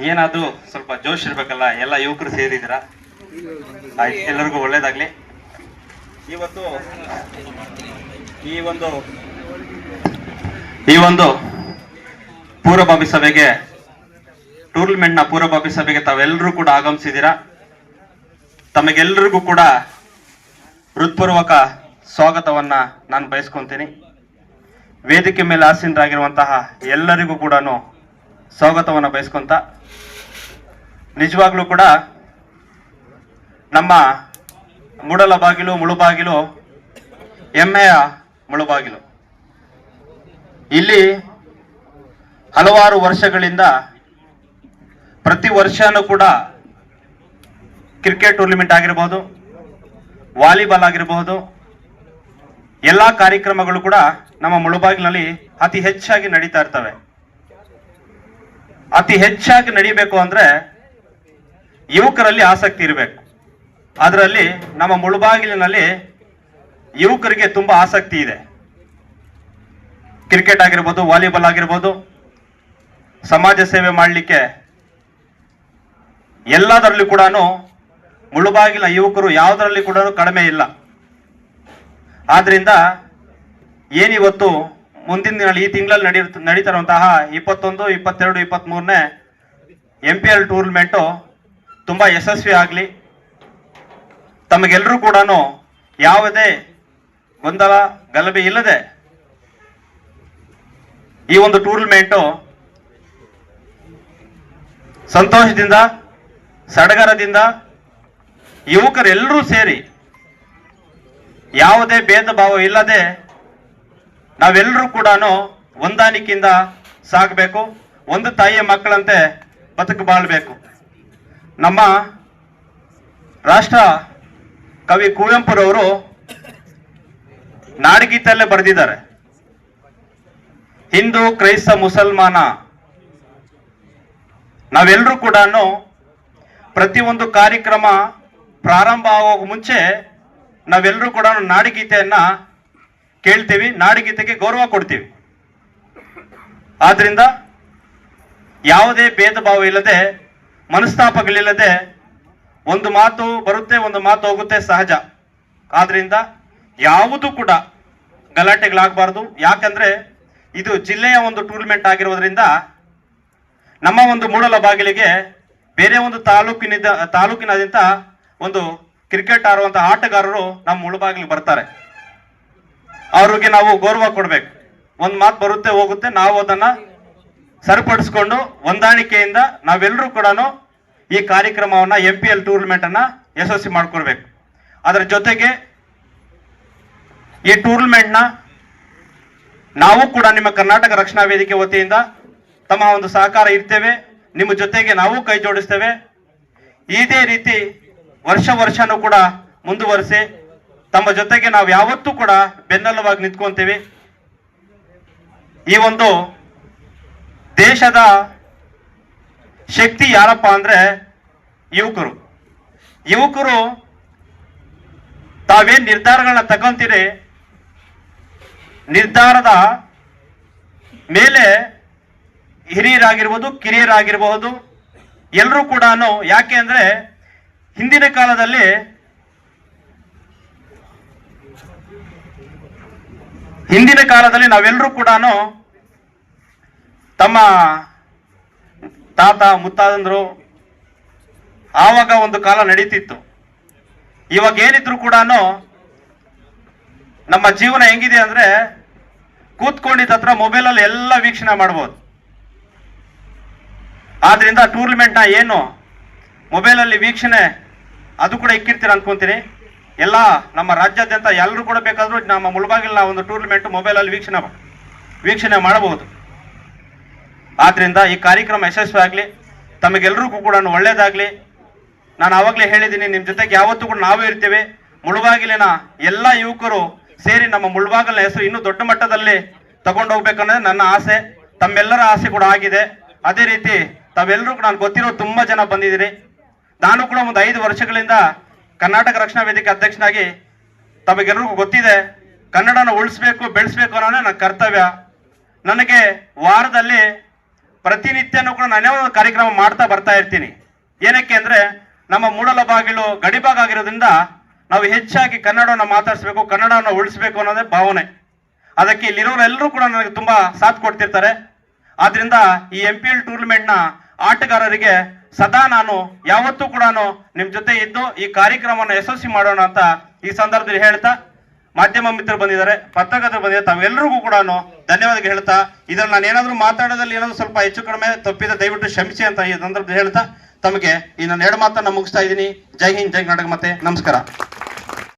ಏನಾದ್ರು ಸ್ವಲ್ಪ ಜೋಶ್ ಇರ್ಬೇಕಲ್ಲ, ಎಲ್ಲ ಯುವಕರು ಸೇರಿದ್ರ. ಎಲ್ಲರಿಗೂ ಒಳ್ಳೇದಾಗ್ಲಿ. ಇವತ್ತು ಈ ಒಂದು ಪೂರ್ವಭಾವಿ ಸಭೆಗೆ, ಟೂರ್ನಮೆಂಟ್ ನ ಪೂರ್ವಭಾವಿ ಸಭೆಗೆ ತಾವೆಲ್ಲರೂ ಕೂಡ ಆಗಮಿಸಿದ್ದೀರಾ. ತಮಗೆಲ್ಲರಿಗೂ ಕೂಡ ಹೃತ್ಪೂರ್ವಕ ಸ್ವಾಗತವನ್ನ ನಾನು ಬಯಸ್ಕೊಂತೀನಿ. ವೇದಿಕೆ ಮೇಲೆ ಆಸೀನರಾಗಿರುವಂತಹ ಎಲ್ಲರಿಗೂ ಕೂಡ ಸ್ವಾಗತವನ್ನು ಬಯಸ್ಕೊಂತ, ನಿಜವಾಗ್ಲೂ ಕೂಡ ನಮ್ಮ ಮೂಡಲ ಬಾಗಿಲು ಮುಳುಬಾಗಿಲು ಹೆಮ್ಮೆಯ ಮುಳುಬಾಗಿಲು. ಇಲ್ಲಿ ಹಲವಾರು ವರ್ಷಗಳಿಂದ ಪ್ರತಿ ವರ್ಷನೂ ಕೂಡ ಕ್ರಿಕೆಟ್ ಟೂರ್ನಮೆಂಟ್ ಆಗಿರಬಹುದು, ವಾಲಿಬಾಲ್ ಆಗಿರಬಹುದು, ಎಲ್ಲ ಕಾರ್ಯಕ್ರಮಗಳು ಕೂಡ ನಮ್ಮ ಮುಳುಬಾಗಿಲಿನಲ್ಲಿ ಅತಿ ಹೆಚ್ಚಾಗಿ ನಡೀತಾ ಇರ್ತವೆ. ಅತಿ ಹೆಚ್ಚಾಗಿ ನಡೀಬೇಕು ಅಂದ್ರೆ ಯುವಕರಲ್ಲಿ ಆಸಕ್ತಿ ಇರಬೇಕು. ಅದರಲ್ಲಿ ನಮ್ಮ ಮುಳುಬಾಗಿಲಿನಲ್ಲಿ ಯುವಕರಿಗೆ ತುಂಬಾ ಆಸಕ್ತಿ ಇದೆ. ಕ್ರಿಕೆಟ್ ಆಗಿರ್ಬೋದು, ವಾಲಿಬಾಲ್ ಆಗಿರ್ಬೋದು, ಸಮಾಜ ಸೇವೆ ಮಾಡಲಿಕ್ಕೆ ಎಲ್ಲದರಲ್ಲೂ ಕೂಡ ಮುಳುಬಾಗಿಲಿನ ಯುವಕರು ಯಾವುದರಲ್ಲಿ ಕೂಡ ಕಡಿಮೆ ಇಲ್ಲ. ಆದ್ರಿಂದ ಏನಿವತ್ತು ಮುಂದಿನ ದಿನ ಈ ತಿಂಗಳಲ್ಲಿ ನಡೀತಿರುವಂತಹ 21, 22, 23ನೇ MPL ಟೂರ್ನಮೆಂಟು ತುಂಬಾ ಯಶಸ್ವಿ ಆಗಲಿ. ತಮಗೆಲ್ಲರೂ ಕೂಡ ಯಾವುದೇ ಗೊಂದಲ ಗಲಭೆ ಇಲ್ಲದೆ ಈ ಒಂದು ಟೂರ್ನಮೆಂಟು ಸಂತೋಷದಿಂದ, ಸಡಗರದಿಂದ ಯುವಕರೆಲ್ಲರೂ ಸೇರಿ ಯಾವುದೇ ಭೇದ ಭಾವ ಇಲ್ಲದೆ ನಾವೆಲ್ಲರೂ ಕೂಡ ಹೊಂದಾಣಿಕೆಯಿಂದ ಸಾಗಬೇಕು. ಒಂದು ತಾಯಿಯ ಮಕ್ಕಳಂತೆ ಬದುಕು ಬಾಳ್ಬೇಕು. ನಮ್ಮ ರಾಷ್ಟ್ರ ಕವಿ ಕುವೆಂಪುರವರು ನಾಡಗೀತೆಯಲ್ಲೇ ಬರೆದಿದ್ದಾರೆ, ಹಿಂದೂ ಕ್ರೈಸ್ತ ಮುಸಲ್ಮಾನ. ನಾವೆಲ್ಲರೂ ಕೂಡ ಪ್ರತಿಯೊಂದು ಕಾರ್ಯಕ್ರಮ ಪ್ರಾರಂಭ ಆಗೋಕೆ ಮುಂಚೆ ನಾವೆಲ್ಲರೂ ಕೂಡ ನಾಡಗೀತೆಯನ್ನ ಕೇಳ್ತೀವಿ, ನಾಡಗೀತೆಗೆ ಗೌರವ ಕೊಡ್ತೀವಿ. ಆದ್ರಿಂದ ಯಾವುದೇ ಭೇದ ಭಾವ ಇಲ್ಲದೆ, ಮನಸ್ತಾಪಗಳಿಲ್ಲದೆ, ಒಂದು ಮಾತು ಬರುತ್ತೆ, ಒಂದು ಮಾತು ಹೋಗುತ್ತೆ, ಸಹಜ. ಆದ್ರಿಂದ ಯಾವುದು ಕೂಡ ಗಲಾಟೆಗಳಾಗಬಾರ್ದು. ಯಾಕಂದ್ರೆ ಇದು ಜಿಲ್ಲೆಯ ಒಂದು ಟೂರ್ನಮೆಂಟ್ ಆಗಿರೋದ್ರಿಂದ ನಮ್ಮ ಒಂದು ಮೂಡಲ ಬಾಗಿಲಿಗೆ ಬೇರೆ ಒಂದು ತಾಲೂಕಿನಾದ್ಯಂತ ಒಂದು ಕ್ರಿಕೆಟ್ ಆಡುವಂತಹ ಆಟಗಾರರು ನಮ್ಮ ಮುಳುಬಾಗಿಲಿಗೆ ಬರ್ತಾರೆ. ಅವ್ರಿಗೆ ನಾವು ಗೌರವ ಕೊಡ್ಬೇಕು. ಒಂದು ಮಾತು ಬರುತ್ತೆ ಹೋಗುತ್ತೆ, ನಾವು ಅದನ್ನ ಸರಿಪಡಿಸ್ಕೊಂಡು ಹೊಂದಾಣಿಕೆಯಿಂದ ನಾವೆಲ್ಲರೂ ಕೂಡ ಈ ಕಾರ್ಯಕ್ರಮವನ್ನ MPL ಟೂರ್ನಮೆಂಟ್ ಅನ್ನ ಯಶಸ್ವಿ ಮಾಡ್ಕೊಳ್ಬೇಕು. ಅದರ ಜೊತೆಗೆ ಈ ಟೂರ್ನಮೆಂಟ್ ನ ನಾವು ಕೂಡ ನಿಮ್ಮ ಕರ್ನಾಟಕ ರಕ್ಷಣಾ ವೇದಿಕೆ ವತಿಯಿಂದ ತಮ್ಮ ಒಂದು ಸಹಕಾರ ಇರ್ತೇವೆ. ನಿಮ್ಮ ಜೊತೆಗೆ ನಾವು ಕೈ ಜೋಡಿಸ್ತೇವೆ. ಇದೇ ರೀತಿ ವರ್ಷನೂ ಕೂಡ ಮುಂದುವರಿಸಿ ತಮ್ಮ ಜೊತೆಗೆ ನಾವು ಯಾವತ್ತೂ ಕೂಡ ಬೆನ್ನೆಲುಬಾಗಿ ನಿಂತ್ಕೊಂತೀವಿ. ಈ ಒಂದು ದೇಶದ ಶಕ್ತಿ ಯಾರಪ್ಪ ಅಂದ್ರೆ ಯುವಕರು ತಾವೇನ್ ನಿರ್ಧಾರಗಳನ್ನ ತಗೊಂತೀರಿ, ನಿರ್ಧಾರದ ಮೇಲೆ ಹಿರಿಯರಾಗಿರ್ಬೋದು, ಕಿರಿಯರಾಗಿರಬಹುದು, ಎಲ್ಲರೂ ಕೂಡ. ಯಾಕೆ ಅಂದ್ರೆ ಹಿಂದಿನ ಕಾಲದಲ್ಲಿ ನಾವೆಲ್ಲರೂ ಕೂಡ ತಮ್ಮ ತಾತ ಮುತ್ತಾದಂದ್ರು ಆವಾಗ ಒಂದು ಕಾಲ ನಡೀತಿತ್ತು. ಇವಾಗ ಏನಿದ್ರು ಕೂಡ ನಮ್ಮ ಜೀವನ ಹೆಂಗಿದೆ ಅಂದ್ರೆ ಕೂತ್ಕೊಂಡಿದ್ದ ಹತ್ರ ಮೊಬೈಲಲ್ಲಿ ಎಲ್ಲ ವೀಕ್ಷಣೆ ಮಾಡ್ಬೋದು. ಆದ್ರಿಂದ ಟೂರ್ನಮೆಂಟ್ನ ಏನು ಮೊಬೈಲಲ್ಲಿ ವೀಕ್ಷಣೆ ಅದು ಕೂಡ ಇಕ್ಕಿರ್ತೀರ ಅನ್ಕೊಂತೀನಿ. ಎಲ್ಲ ನಮ್ಮ ರಾಜ್ಯಾದ್ಯಂತ ಎಲ್ಲರೂ ಕೂಡ ಬೇಕಾದ್ರೂ ನಮ್ಮ ಮುಳುಬಾಗಿಲಿನ ಒಂದು ಟೂರ್ನಮೆಂಟ್ ಮೊಬೈಲಲ್ಲಿ ವೀಕ್ಷಣೆ ಮಾಡಬಹುದು. ಆದ್ರಿಂದ ಈ ಕಾರ್ಯಕ್ರಮ ಯಶಸ್ವಿ ಆಗಲಿ, ತಮಗೆಲ್ಲರಿಗೂ ಕೂಡ ಒಳ್ಳೇದಾಗ್ಲಿ. ನಾನು ಆವಾಗಲೇ ಹೇಳಿದ್ದೀನಿ, ನಿಮ್ಮ ಜೊತೆಗೆ ಯಾವತ್ತೂ ಕೂಡ ನಾವೇ ಇರ್ತೇವೆ. ಮುಳುಬಾಗಿಲಿನ ಎಲ್ಲ ಯುವಕರು ಸೇರಿ ನಮ್ಮ ಮುಳುಬಾಗಿಲಿನ ಹೆಸರು ಇನ್ನೂ ದೊಡ್ಡ ಮಟ್ಟದಲ್ಲಿ ತಗೊಂಡೋಗ್ಬೇಕನ್ನೋದು ನನ್ನ ಆಸೆ, ತಮ್ಮೆಲ್ಲರ ಆಸೆ ಕೂಡ ಆಗಿದೆ. ಅದೇ ರೀತಿ ತಾವೆಲ್ಲರೂ ಕೂಡ ನಾನು ಗೊತ್ತಿರೋ ತುಂಬಾ ಜನ ಬಂದಿದ್ದೀರಿ. ನಾನು ಕೂಡ ಒಂದು 5 ವರ್ಷಗಳಿಂದ ಕರ್ನಾಟಕ ರಕ್ಷಣಾ ವೇದಿಕೆ ಅಧ್ಯಕ್ಷನಾಗಿ ತಮಗೆಲ್ಲರಿಗೂ ಗೊತ್ತಿದೆ, ಕನ್ನಡನ ಉಳಿಸ್ಬೇಕು, ಬೆಳೆಸಬೇಕು ಅನ್ನೋದೇ ನನ್ನ ಕರ್ತವ್ಯ. ನನಗೆ ವಾರದಲ್ಲಿ ಪ್ರತಿನಿತ್ಯನೂ ಕೂಡ ನಾನೇ ಒಂದು ಕಾರ್ಯಕ್ರಮ ಮಾಡ್ತಾ ಬರ್ತಾ ಇರ್ತೀನಿ. ಏನಕ್ಕೆ ಅಂದ್ರೆ ನಮ್ಮ ಮೂಡಲಬಾಗಿಲು ಗಡಿಭಾಗ ಆಗಿರೋದ್ರಿಂದ ನಾವು ಹೆಚ್ಚಾಗಿ ಕನ್ನಡವನ್ನು ಮಾತಾಡಿಸ್ಬೇಕು, ಕನ್ನಡವನ್ನು ಉಳಿಸ್ಬೇಕು ಅನ್ನೋದೇ ಭಾವನೆ. ಅದಕ್ಕೆ ಇಲ್ಲಿರೋರೆಲ್ಲರೂ ಕೂಡ ನನಗೆ ತುಂಬಾ ಸಾಥ್ ಕೊಡ್ತಿರ್ತಾರೆ. ಆದ್ರಿಂದ ಈ MPL ಟೂರ್ನಮೆಂಟ್ನ ಆಟಗಾರರಿಗೆ ಸದಾ ನಾನು ಯಾವತ್ತೂ ಕೂಡ ನಿಮ್ ಜೊತೆ ಇದ್ದು ಈ ಕಾರ್ಯಕ್ರಮವನ್ನು ಯಶಸ್ವಿ ಮಾಡೋಣ ಅಂತ ಈ ಸಂದರ್ಭದಲ್ಲಿ ಹೇಳ್ತಾ, ಮಾಧ್ಯಮ ಮಿತ್ರರು ಬಂದಿದ್ದಾರೆ, ಪತ್ರಕರ್ತರು ಬಂದಿದ್ದಾರೆ, ತಾವೆಲ್ಲರಿಗೂ ಕೂಡ ಧನ್ಯವಾದ ಹೇಳ್ತಾ, ಇದ್ರಲ್ಲಿ ನಾನು ಏನಾದ್ರು ಮಾತಾಡೋದ್ರಲ್ಲಿ ಏನಾದ್ರು ಸ್ವಲ್ಪ ಹೆಚ್ಚು ಕಡಿಮೆ ತಪ್ಪಿದ ದಯವಿಟ್ಟು ಕ್ಷಮಿಸಿ ಅಂತ ಈ ಸಂದರ್ಭದಲ್ಲಿ ಹೇಳ್ತಾ ತಮಗೆ ಈ ನನ್ನ 2 ಮಾತನ್ನ ಮುಗಿಸ್ತಾ ಇದ್ದೀನಿ. ಜೈ ಹಿಂದ್, ಜೈ ಕರ್ನಾಟಕ, ಮತ್ತೆ ನಮಸ್ಕಾರ.